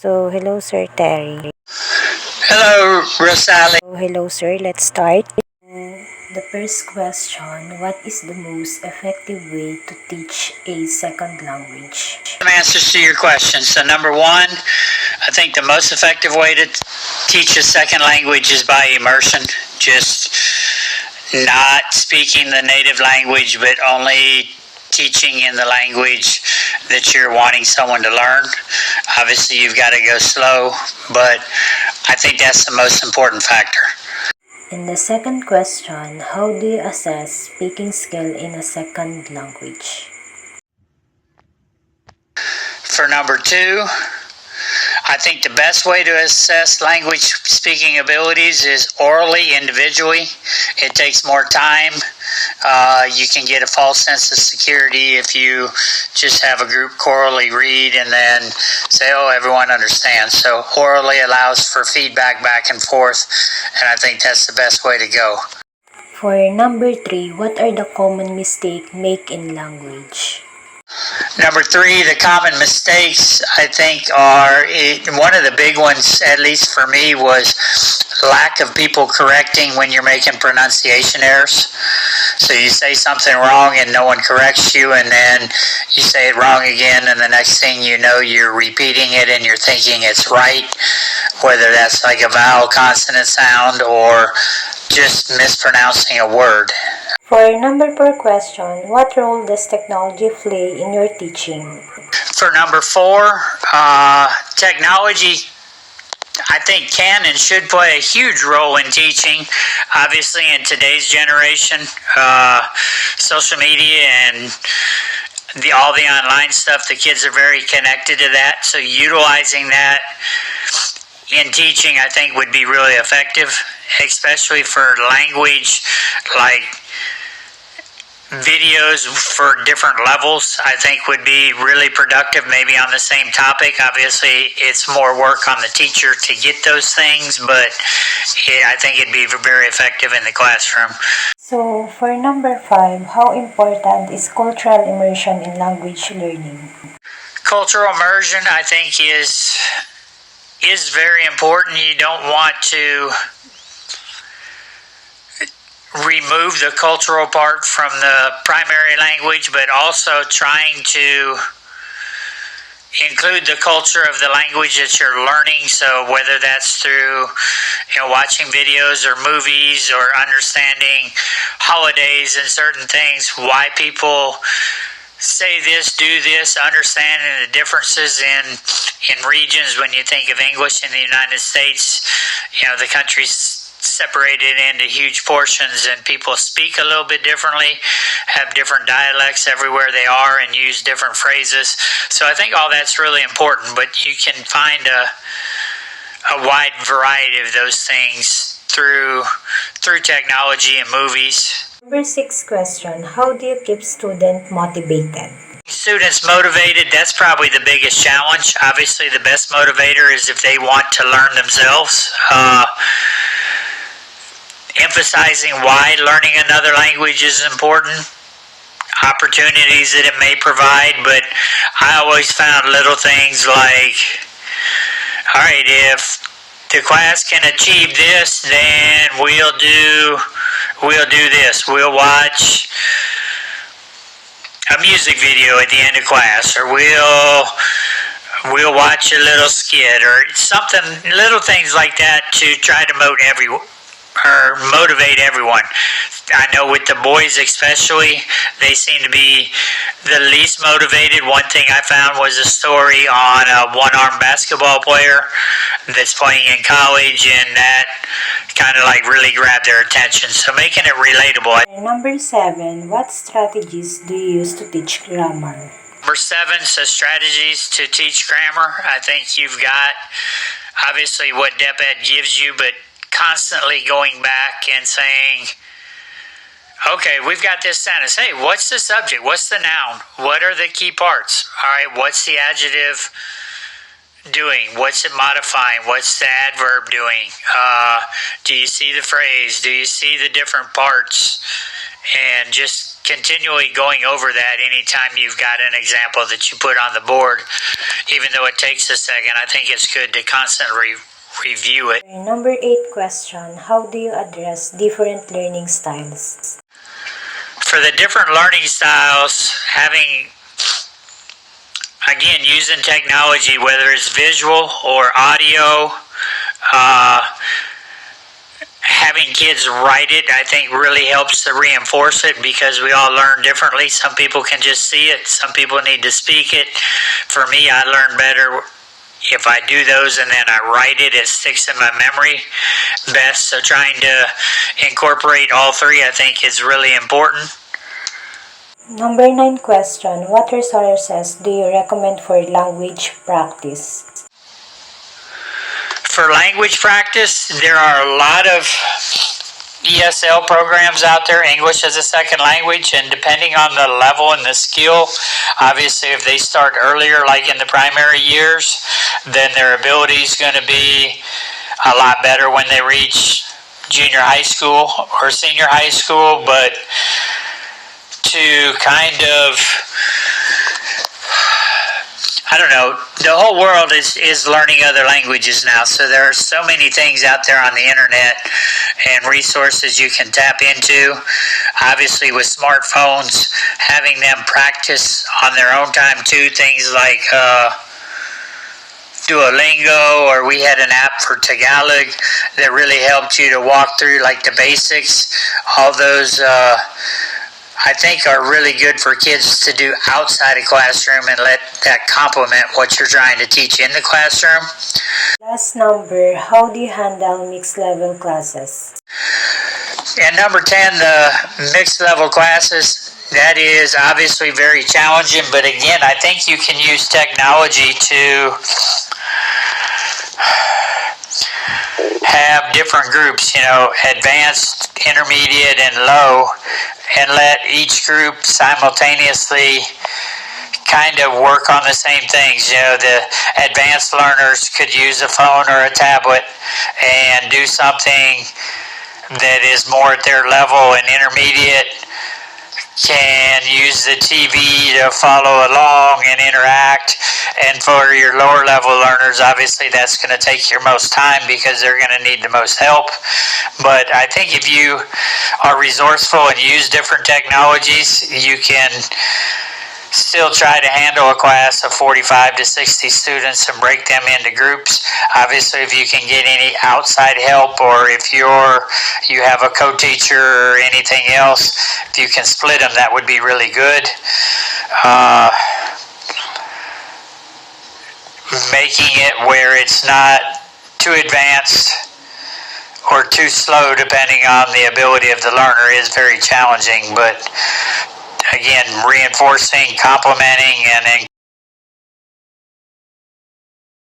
Hello, Sir Terry. Hello, Rosali. Hello, sir. Let's start. The first question: what is the most effective way to teach a second language? Some answers to your questions. So, number one, I think the most effective way to teach a second language is by immersion. Just not speaking the native language, but only teaching in the language that you're wanting someone to learn. Obviously, you've got to go slow, but I think that's the most important factor. And the second question: how do you assess speaking skill in a second language? For number two, I think the best way to assess language speaking abilities is orally, individually. It takes more time. You can get a false sense of security if you just have a group orally read and then say, oh, everyone understands. So orally allows for feedback back and forth, and I think that's the best way to go. For number three, what are the common mistakes made in language? Number three, the common mistakes I think are one of the big ones, at least for me, was lack of people correcting when you're making pronunciation errors. So you say something wrong and no one corrects you, and then you say it wrong again, and the next thing you know, you're repeating it and you're thinking it's right, whether that's like a vowel consonant sound or just mispronouncing a word. For number four question, what role does technology play in your teaching? For number four, technology I think can and should play a huge role in teaching. Obviously, in today's generation, social media and all the online stuff, the kids are very connected to that. So utilizing that in teaching, I think, would be really effective, especially for language, like videos for different levels, I think would be really productive, maybe on the same topic. Obviously, it's more work on the teacher to get those things, but I think it'd be very effective in the classroom. So, for number five, how important is cultural immersion in language learning? Cultural immersion, I think, is very important. You don't want to remove the cultural part from the primary language, but also trying to include the culture of the language that you're learning. So whether that's through watching videos or movies or understanding holidays and certain things, why people say this, do this, understanding the differences in regions. When you think of English in the United States, the country's separated into huge portions, and people speak a little bit differently, have different dialects everywhere they are, and use different phrases. So I think all that's really important, but you can find a wide variety of those things through technology and movies. Number six question, how do you keep students motivated? Students motivated, that's probably the biggest challenge. Obviously, the best motivator is if they want to learn themselves. Emphasizing why learning another language is important, opportunities that it may provide, but I always found little things like, all right, if the class can achieve this, then we'll do this. We'll watch a music video at the end of class, or we'll watch a little skit or something, little things like that to try to motivate everyone. I know with the boys especially, they seem to be the least motivated. One thing I found was a story on a one-armed basketball player that's playing in college, and that kind of like really grabbed their attention. So making it relatable. Number seven, what strategies do you use to teach grammar? Number seven, so strategies to teach grammar. I think you've got obviously what DepEd gives you, but constantly going back and saying, okay, we've got this sentence. Hey, what's the subject? What's the noun? What are the key parts? All right, what's the adjective doing? What's it modifying? What's the adverb doing? Do you see the phrase? Do you see the different parts? And just continually going over that anytime you've got an example that you put on the board, even though it takes a second. I think it's good to constantly review it. Number 8 question, how do you address different learning styles? For the different learning styles, using technology, whether it's visual or audio, having kids write it, I think really helps to reinforce it, because we all learn differently. Some people can just see it. Some people need to speak it. For me, I learn better if I do those and then I write it. It sticks in my memory best. So trying to incorporate all three, I think, is really important. Number 9 question, what resources do you recommend for language practice? For language practice, there are a lot of ESL programs out there, English as a second language, and depending on the level and the skill, obviously if they start earlier, like in the primary years, then their ability is going to be a lot better when they reach junior high school or senior high school. But to kind of, I don't know, the whole world is learning other languages now, so there are so many things out there on the internet and resources you can tap into. Obviously with smartphones, having them practice on their own time too, things like Duolingo, or we had an app for Tagalog that really helped you to walk through like the basics. All those I think are really good for kids to do outside a classroom and let that complement what you're trying to teach in the classroom. Last number, how do you handle mixed level classes? And number 10, the mixed level classes. That is obviously very challenging, but again, I think you can use technology to have different groups, advanced, intermediate, and low, and let each group simultaneously kind of work on the same things. The advanced learners could use a phone or a tablet and do something that is more at their level, and intermediate can use the TV to follow along and interact. And for your lower level learners, obviously that's going to take your most time because they're going to need the most help. But I think if you are resourceful and use different technologies, you can still try to handle a class of 45 to 60 students and break them into groups. Obviously, if you can get any outside help, or if you have a co-teacher or anything else, if you can split them, that would be really good. Making it where it's not too advanced or too slow, depending on the ability of the learner, is very challenging. But again, reinforcing, complementing, and